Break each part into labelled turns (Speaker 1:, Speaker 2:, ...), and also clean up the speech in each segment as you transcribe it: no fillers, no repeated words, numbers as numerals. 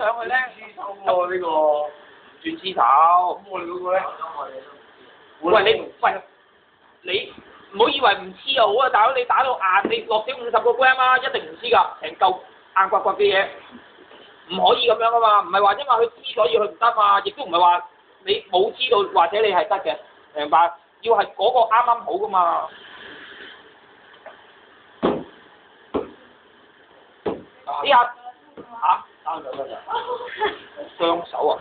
Speaker 1: 上去咧，
Speaker 2: 喎呢個，
Speaker 1: 轉黐手。
Speaker 2: 咁我哋嗰個咧？
Speaker 1: 喂你唔好以為唔黐就好啊，大佬你打到硬，你落少50個 gram 啊，一定唔黐㗎，成嚿硬刮刮嘅嘢，唔可以咁樣㗎嘛，唔係話因為佢黐所以佢唔得嘛，亦都唔係話你冇黐到或者你係得嘅，明白？要係嗰個啱啱好㗎嘛。呢下嚇
Speaker 2: 啱咗得㗎。
Speaker 1: 雙手啊，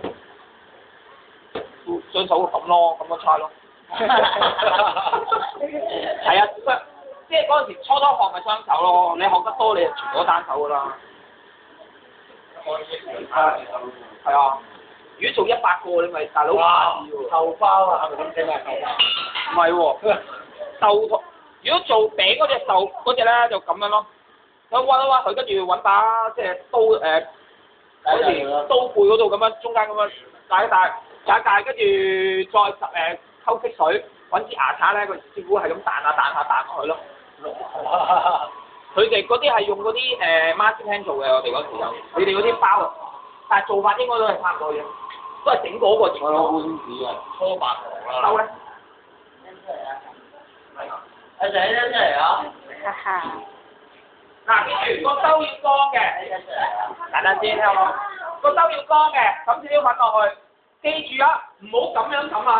Speaker 1: 雙手咁咯，咁樣猜咯。係啊，即係嗰陣時初學咪雙手咯，你學得多你就全部都單手㗎啦。係啊，如果做100個你咪大佬
Speaker 2: 豆包啊，係咪咁整啊？
Speaker 1: 唔係喎，豆同如果做餅嗰隻豆嗰隻咧就咁樣咯，佢屈一屈佢，跟住揾把即係刀嗰條刀背嗰度咁樣，中間咁樣大一大，跟住再溝色水，揾支牙刷咧，個師傅係咁彈下落去咯。佢哋嗰啲係用嗰啲marching hand 做嘅，我哋嗰時有，你哋嗰啲包啊，但係做法應該都係差唔多嘅，都係整嗰個形狀。
Speaker 2: 官子啊，初八堂啦。
Speaker 1: 兜咧？
Speaker 2: 阿仔拎出嚟啊！
Speaker 3: 哈哈。
Speaker 1: 嗱，記住個兜要乾嘅，簡單先聽我。個兜要乾嘅，揼少少粉落去。記住啊，唔好咁樣揼啊，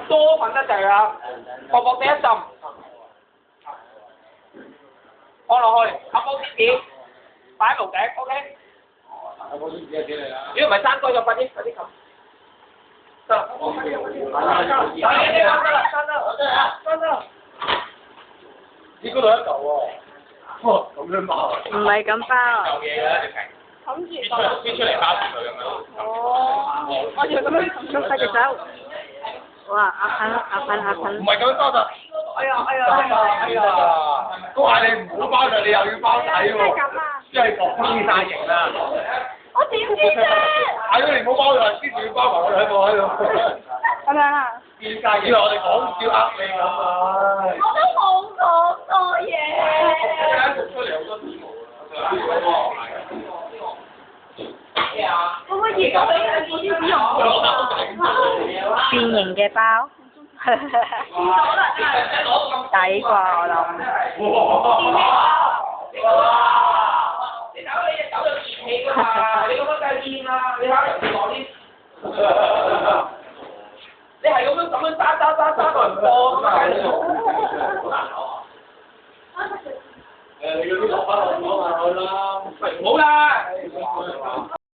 Speaker 1: 多粉得滯啊，薄薄地一浸，放落去，冚好啲紙，擺喺爐頂 ，OK。
Speaker 2: 有冇啲紙係幾嚟啊？
Speaker 1: 如果唔係生堆就快啲冚。得啦，得啦。
Speaker 2: 呢嗰度一嚿喎，哇咁樣包啊！
Speaker 3: 唔係咁包啊。
Speaker 2: 有嘢嘅直情。
Speaker 3: 冚住
Speaker 2: 邊出嚟包住佢咁樣。
Speaker 3: 哦，我要咁樣咁快隻手。哇！阿粉。
Speaker 2: 唔係咁樣包㗎。哎呀！都話你唔好包就你又要包底喎。即係焗黐晒型啦。
Speaker 3: 我點知啫？
Speaker 2: 係咯，你唔好包就跟住要包埋我哋喺度喺度。
Speaker 3: 咁樣啊？
Speaker 2: 黐晒型。以為我哋講笑呃你咁啊！
Speaker 3: 我都冇講過嘢。
Speaker 2: 出嚟好多指模啊！
Speaker 3: 可唔可以講俾嗰啲使用變形嘅包？抵啩我諗。
Speaker 1: 你睇你隻手有熱氣㗎嘛？你咁樣梗係煙啦！你睇人哋攞啲，你係咁樣揸到人播咁啊！好難搞啊！
Speaker 2: 你嗰啲落翻落咗埋去啦。
Speaker 1: 唔好啦。